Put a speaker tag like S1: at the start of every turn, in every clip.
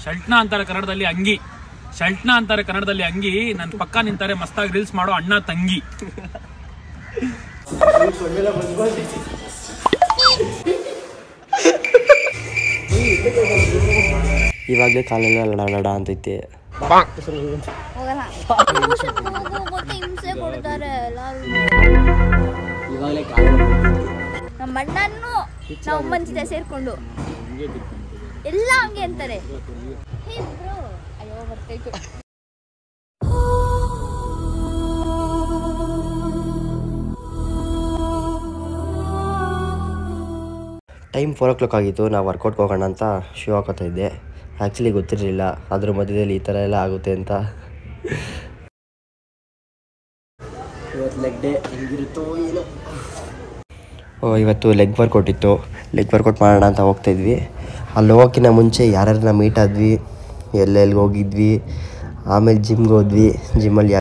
S1: ಶಲ್ಟ್ನ ಅಂತಾರೆ ಕನ್ನಡದಲ್ಲಿ ಅಂಗಿ, ಶಲ್ಟ್ನ ಅಂತಾರೆ ಕನ್ನಡದಲ್ಲಿ ಅಂಗಿ. ನನ್ನ ಪಕ್ಕ ನಿಂತಾರೆ ಮಸ್ತಾಗಿ ರೀಲ್ಸ್ ಮಾಡೋ ಅಣ್ಣ ತಂಗಿ.
S2: ಇವಾಗಲೇ ಕಾಲೆಲ್ಲ ಲಡ ಅಂತೈತೆ.
S3: ನಮ್ಮ ಅಣ್ಣನ್ನು ನಾವು ಅಮ್ಮನ ಜೊತೆ ಸೇರ್ಕೊಂಡು ಎಲ್ಲ ಹಂಗೆ ಅಂತಾರೆ. ಅಯ್ಯೋ ಬರ್ತಾಯ್ತು.
S2: ಟೈಮ್ 4 o'clock ಆಗಿತ್ತು. ನಾವು ವರ್ಕೌಟ್ಗೆ ಹೋಗೋಣ ಅಂತ ಶೂ ಹಾಕೋತಾ ಇದ್ದೆ. ಆ್ಯಕ್ಚುಲಿ ಗೊತ್ತಿರಲಿಲ್ಲ ಅದ್ರ ಮಧ್ಯದಲ್ಲಿ ಈ ಥರ ಎಲ್ಲ ಆಗುತ್ತೆ ಅಂತ. ಇವತ್ತು ಲೆಗ್ ಡೇ ಹೆಂಗಿರುತ್ತೋ ಏನೋ. ಇವತ್ತು ಲೆಗ್ ವರ್ಕೌಟ್ ಇತ್ತು. ಲೆಗ್ ವರ್ಕೌಟ್ ಮಾಡೋಣ ಅಂತ ಹೋಗ್ತಾಯಿದ್ವಿ. ಅಲ್ಲಿ ಹೋಗೋಕ್ಕಿಂತ ಮುಂಚೆ ಯಾರ್ಯಾರನ್ನ ಮೀಟ್ ಆದ್ವಿ, ಎಲ್ಲೆಲ್ಲಿಗೆ ಹೋಗಿದ್ವಿ, ಆಮೇಲೆ ಜಿಮ್ಗೆ ಹೋದ್ವಿ. ಜಿಮ್ಮಲ್ಲಿ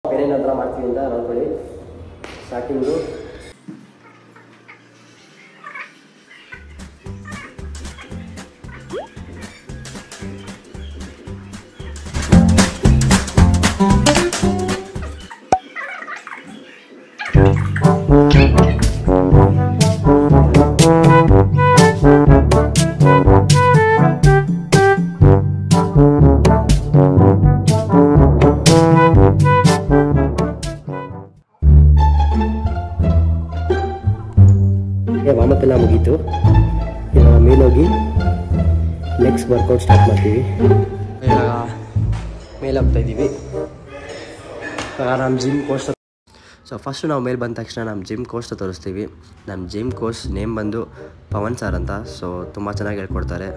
S2: ಬೇರೆ ನಂತರ ಮಾಡ್ತೀವಿ ಅಂತ ನೋಡ್ಕೊಳ್ಳಿ. ಸ್ಟಾರ್ಟಿಂಗು ಎಲ್ಲ ಮುಗೀತು. ಇವಾಗ ಮೇಲೋಗಿ ಲೆಗ್ಸ್ ವರ್ಕೌಟ್ ಸ್ಟಾರ್ಟ್ ಮಾಡ್ತೀವಿ. ಇವಾಗ ಮೇಲೆ ಹೋಗ್ತಾಯಿದ್ದೀವಿ. ನಮ್ಮ ಜಿಮ್ ಕೋರ್ಸ್. ಸೊ ಫಸ್ಟು ನಾವು ಮೇಲೆ ಬಂದ ತಕ್ಷಣ ನಮ್ಮ ಜಿಮ್ ಕೋರ್ಸ್ನ ತೋರಿಸ್ತೀವಿ. ನಮ್ಮ ಜಿಮ್ ಕೋರ್ಸ್ ನೇಮ್ ಬಂದು ಪವನ್ ಸರ್ ಅಂತ. ಸೊ ತುಂಬ ಚೆನ್ನಾಗಿ ಹೇಳ್ಕೊಡ್ತಾರೆ.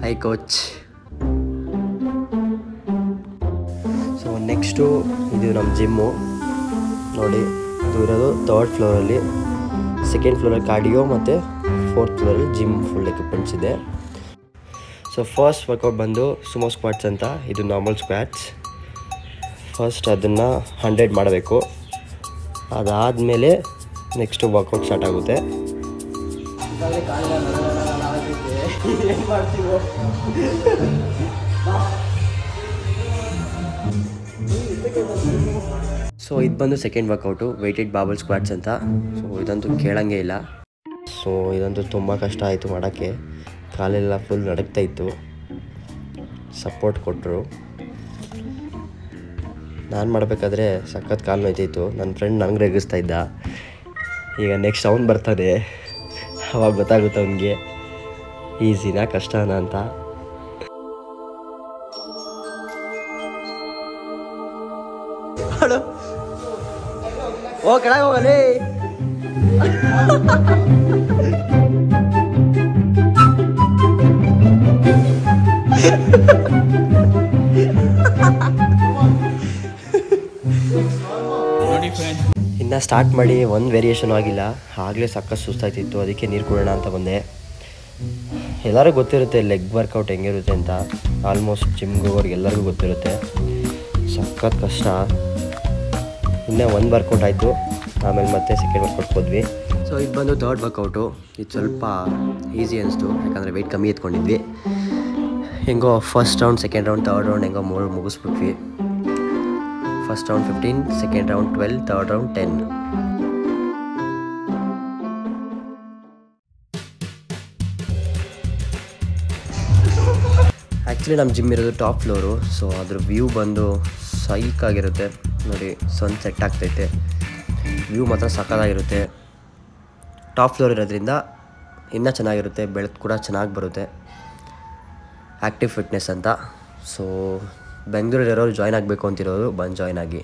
S2: High coach. ಸೊ ನೆಕ್ಸ್ಟು ಇದು ನಮ್ಮ ಜಿಮ್ಮು ನೋಡಿ. ಇದು ಇರೋದು 3rd ಫ್ಲೋರಲ್ಲಿ. 2nd ಫ್ಲೋರಲ್ಲಿ ಕಾರ್ಡಿಯೋ ಮತ್ತು 4th ಫ್ಲೋರಲ್ಲಿ ಜಿಮ್ ಫುಲ್ ಎಕ್ವಿಪ್ಮೆಂಟ್ಸ್ ಇದೆ. ಸೊ ಫಸ್ಟ್ ವರ್ಕೌಟ್ ಬಂದು ಸುಮೋ ಸ್ಕ್ವಾಟ್ಸ್ ಅಂತ. ಇದು ನಾರ್ಮಲ್ ಸ್ಕ್ವಾಟ್ಸ್. ಫಸ್ಟ್ ಅದನ್ನು 100 ಮಾಡಬೇಕು. ಅದಾದಮೇಲೆ ನೆಕ್ಸ್ಟು ವರ್ಕೌಟ್ ಸ್ಟಾರ್ಟ್ ಆಗುತ್ತೆ. ಸೊ ಇದು ಬಂದು 2nd ವರ್ಕೌಟು ವೆಯ್ಟೆಡ್ ಬಾಬಲ್ ಸ್ಕ್ವಾಟ್ಸ್ ಅಂತ. ಸೊ ಇದಂತೂ ಕೇಳಂಗೆ ಇಲ್ಲ. ಸೊ ಇದಂತೂ ತುಂಬ ಕಷ್ಟ ಆಯಿತು ಮಾಡೋಕ್ಕೆ. ಕಾಲೆಲ್ಲ ಫುಲ್ ನಡುಗ್ತಾ ಇತ್ತು. ಸಪೋರ್ಟ್ ಕೊಟ್ಟರು. ನಾನು ಮಾಡಬೇಕಾದ್ರೆ ಸಖತ್ ಕಾಲು ನೋಯ್ತಾಯಿತ್ತು. ನನ್ನ ಫ್ರೆಂಡ್ ನನಗೆ ರೇಗಿಸ್ತಾ ಇದ್ದ. ಈಗ ನೆಕ್ಸ್ಟ್ ಅವ್ನು ಬರ್ತಾನೆ, ಅವಾಗ ಗೊತ್ತಾಗುತ್ತೆ ಅವನಿಗೆ ಈಸಿನಾ ಕಷ್ಟನಾ ಅಂತ. ಓ ಕೆಳಗೆ ಹೋಗಲೇ. ಇನ್ನು ಸ್ಟಾರ್ಟ್ ಮಾಡಿ ಒಂದು ವೇರಿಯೇಷನ್ ಆಗಿಲ್ಲ. ಆಗಲೇ ಸಖತ್ ಸುಸ್ತಾಯ್ತಿತ್ತು. ಅದಕ್ಕೆ ನೀರು ಕುಡಿಯೋಣ ಅಂತ ಬಂದೆ. ಎಲ್ಲರಿಗೂ ಗೊತ್ತಿರುತ್ತೆ ಲೆಗ್ ವರ್ಕೌಟ್ ಹೆಂಗಿರುತ್ತೆ ಅಂತ. ಆಲ್ಮೋಸ್ಟ್ ಜಿಮ್ಗೆ ಹೋಗೋರಿಗೆ ಎಲ್ಲರಿಗೂ ಗೊತ್ತಿರುತ್ತೆ. ಸಖತ್ ಕಷ್ಟ. ಇನ್ನೂ ಒಂದು ವರ್ಕೌಟ್ ಆಯಿತು. ಆಮೇಲೆ ಮತ್ತೆ 2nd ವರ್ಕೌಟ್ ಹೋದ್ವಿ. ಸೊ ಇದು ಬಂದು 3rd ವರ್ಕೌಟು. ಇದು ಸ್ವಲ್ಪ ಈಸಿ ಅನಿಸ್ತು, ಯಾಕಂದರೆ ವೆಯ್ಟ್ ಕಮ್ಮಿ ಎತ್ಕೊಂಡಿದ್ವಿ. ಹೆಂಗೋ first round, 2nd round, 3rd round ಹೆಂಗೋ ಮುಗಿಸ್ಬಿಟ್ವಿ. First round 15, 2nd round 12, 3rd round 10. Actually ನಮ್ಮ ಜಿಮ್ ಇರೋದು ಟಾಪ್ ಫ್ಲೋರು. ಸೊ ಅದ್ರ ವ್ಯೂ ಬಂದು ಸೈಕ್ ಆಗಿರುತ್ತೆ ನೋಡಿ. ಸನ್ ಸೆಟ್ ಆಗ್ತೈತೆ. ವ್ಯೂ ಮಾತ್ರ ಸಕ್ಕತ್ತಾಗಿರುತ್ತೆ. ಟಾಪ್ ಫ್ಲೋರ್ ಇರೋದ್ರಿಂದ ಇನ್ನೂ ಚೆನ್ನಾಗಿರುತ್ತೆ. ಬೆಳಕು ಕೂಡ ಚೆನ್ನಾಗಿ ಬರುತ್ತೆ. ಆ್ಯಕ್ಟಿವ್ ಫಿಟ್ನೆಸ್ ಅಂತ. ಸೊ ಬೆಂಗಳೂರಿರೋರು ಜಾಯ್ನ್ ಆಗಬೇಕು ಅಂತಿರೋರು ಬಂದು ಜಾಯ್ನ್ ಆಗಿ.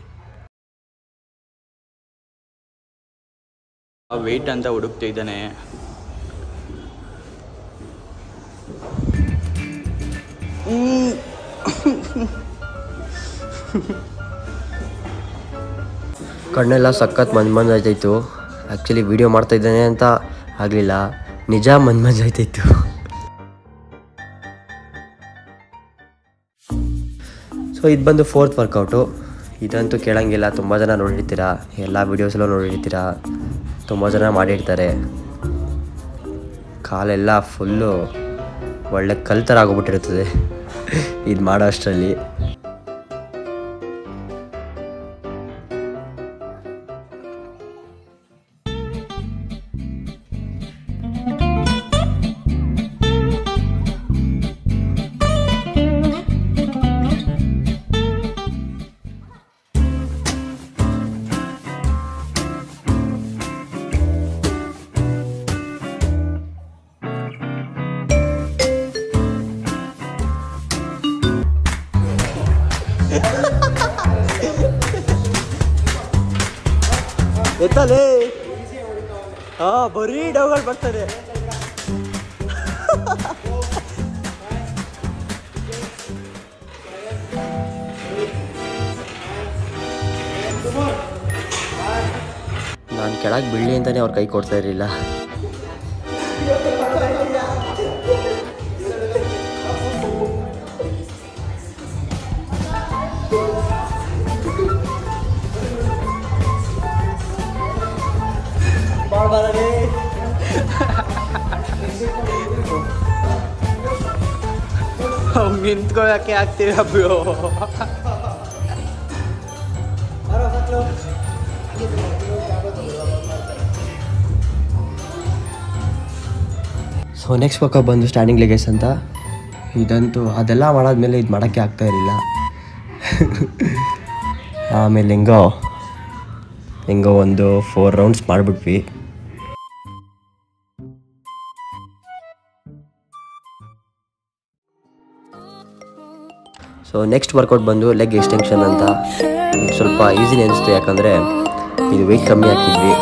S4: ವೆಯ್ಟ್ ಅಂತ ಹುಡುಕ್ತಿದ್ದಾನೆ.
S2: ಕಣ್ಣೆಲ್ಲ ಸಖತ್ ಮಂಜ್ ಆಯ್ತಾಯಿತ್ತು. ಆ್ಯಕ್ಚುಲಿ ವೀಡಿಯೋ ಮಾಡ್ತಾಯಿದ್ದಾನೆ ಅಂತ ಆಗಲಿಲ್ಲ, ನಿಜ ಮಂಜ್ ಆಯ್ತಾಯಿತ್ತು. ಸೊ ಇದು ಬಂದು 4th ವರ್ಕೌಟು. ಇದಂತೂ ಕೇಳೋಂಗಿಲ್ಲ. ತುಂಬ ಜನ ನೋಡಿರ್ತೀರ, ಎಲ್ಲ ವೀಡಿಯೋಸಲ್ಲೂ ನೋಡಿರ್ತೀರ, ತುಂಬ ಜನ ಮಾಡಿರ್ತಾರೆ. ಕಾಲೆಲ್ಲ ಫುಲ್ಲು ಒಳ್ಳೆ ಕಲ್ ಥರ ಆಗೋಗ್ಬಿಟ್ಟಿರ್ತದೆ ಇದು ಮಾಡೋ ಅಷ್ಟರಲ್ಲಿ. ಎತ್ತಲೇ. ಬರೀ ಡೌಗಳು ಬರ್ತದೆ. ನಾನು ಕೆಳಗೆ ಬೀಳಿ ಅಂತಾನೆ ಅವ್ರ ಕೈ ಕೊಡ್ತಾ ಇರಲಿಲ್ಲ.
S4: ನಿಂತ್ಕೊಳ್ಳೋಕೆ ಆಗ್ತೀವಿ ಬ್ರೋ.
S2: ಸೊ ನೆಕ್ಸ್ಟ್ ಬಂದು ಸ್ಟ್ಯಾಂಡಿಂಗ್ ಲೆಗಸ್ ಅಂತ. ಇದಂತೂ ಅದೆಲ್ಲ ಮಾಡಾದ್ಮೇಲೆ ಇದು ಮಾಡೋಕ್ಕೆ ಆಗ್ತಾ ಇರಲಿಲ್ಲ. ಆಮೇಲೆ ಹೆಂಗೋ ಒಂದು 4 ರೌಂಡ್ಸ್ ಮಾಡಿಬಿಟ್ವಿ. ಸೊ ನೆಕ್ಸ್ಟ್ ವರ್ಕೌಟ್ ಬಂದು ಲೆಗ್ ಎಕ್ಸ್ಟೆನ್ಷನ್ ಅಂತ. ಇದು ಸ್ವಲ್ಪ ಈಸಿನೇ ಅನಿಸ್ತು, ಯಾಕಂದರೆ ಇದು ವೆಯ್ಟ್ ಕಮ್ಮಿ ಹಾಕಿದ್ವಿ.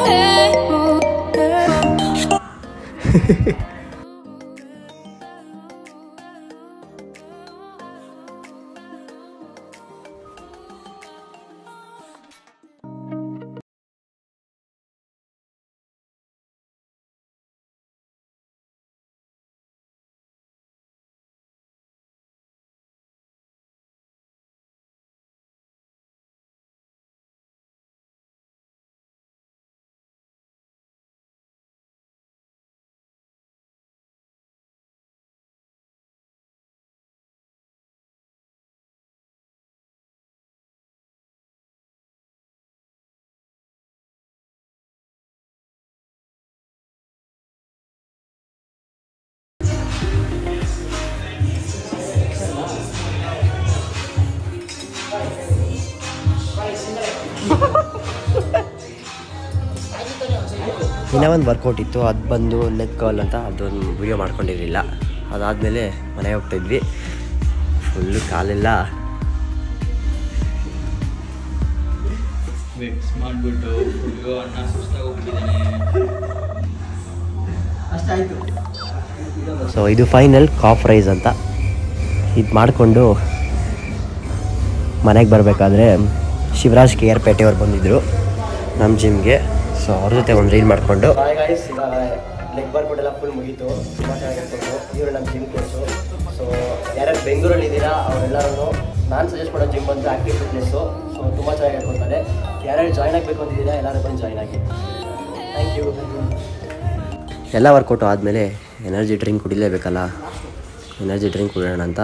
S2: ಇನ್ನೂ ಒಂದು ವರ್ಕೌಟ್ ಇತ್ತು, ಅದು ಬಂದು ಲೆಗ್ ಕರ್ಲ್ ಅಂತ. ಅದೊಂದು ವಿಡಿಯೋ ಮಾಡ್ಕೊಂಡಿರಲಿಲ್ಲ. ಅದಾದಮೇಲೆ ಮನೆಗೆ ಹೋಗ್ತಾಯಿದ್ವಿ. ಫುಲ್ಲು ಕಾಲೆಲ್ಲ
S4: ವೆಕ್ಸ್ ಮಾಡಿಬಿಟ್ಟು ಫುಲ್ಲು ಅಣ್ಣ ಸುಸ್ತಾಗೋಗ್ಬಿಟ್ಟಿದ್ದಾನೆ. ಅಷ್ಟಾಯಿತು.
S2: ಸೊ ಇದು ಫೈನಲ್ ಕಾಫ್ ರೈಸ್ ಅಂತ. ಇದು ಮಾಡಿಕೊಂಡು ಮನೆಗೆ ಬರಬೇಕಾದ್ರೆ ಶಿವರಾಜ್ KR ಪೇಟೆಯವ್ರು ಬಂದಿದ್ದರು ನಮ್ಮ ಜಿಮ್ಗೆ. ಸೊ ಅವ್ರ ಜೊತೆ ಒಂದು ರೀಲ್ ಮಾಡಿಕೊಂಡು ಲೆಗ್ ವರ್ಕೌಟ್ ಎಲ್ಲ ಫುಲ್ ಮುಗೀತು. ತುಂಬ ಚೆನ್ನಾಗಿ ಹೇಳ್ಕೊಂಡು ಇವರು ನಮ್ಮ ಜಿಮ್ ಕೋಚು. ಸೊ ಯಾರ್ಯಾರು ಬೆಂಗಳೂರಲ್ಲಿದ್ದೀರಾ ಅವರೆಲ್ಲರೂ ನಾನು ಸಜೆಸ್ಟ್ ಮಾಡೋ ಜಿಮ್ ಬಂದು ಆ್ಯಕ್ಟಿವ್ ಫಿಟ್ನೆಸ್ಸು. ಸೊ ತುಂಬ ಚೆನ್ನಾಗಿ ಹೇಳ್ಕೊಡ್ತಾರೆ. ಯಾರ್ಯಾರು ಜಾಯ್ನ್ ಆಗಬೇಕು ಅಂತಿದ್ದೀರಾ ಎಲ್ಲರೂ ಬಂದು ಜಾಯ್ನ್ ಆಗಿ. Thank you. ಎಲ್ಲ ವರ್ಕೌಟು ಆದಮೇಲೆ ಎನರ್ಜಿ ಡ್ರಿಂಕ್ ಕುಡಿಲೇಬೇಕಲ್ಲ, ಎನರ್ಜಿ ಡ್ರಿಂಕ್ ಕುಡಿಯೋಣ ಅಂತ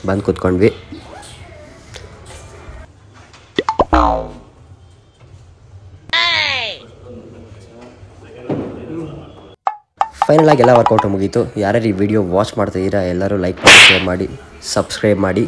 S2: ಬಂದು ಕೂತ್ಕೊಂಡ್ವಿ. ಫೈನಲಾಗಿ ಎಲ್ಲ ವರ್ಕೌಟು ಮುಗೀತು. ಯಾರ್ಯಾರು ಈ ವಿಡಿಯೋ ವಾಚ್ ಮಾಡ್ತಾಯಿದ್ದೀರಾ ಎಲ್ಲರೂ ಲೈಕ್ ಮಾಡಿ, ಶೇರ್ ಮಾಡಿ, ಸಬ್ಸ್ಕ್ರೈಬ್ ಮಾಡಿ.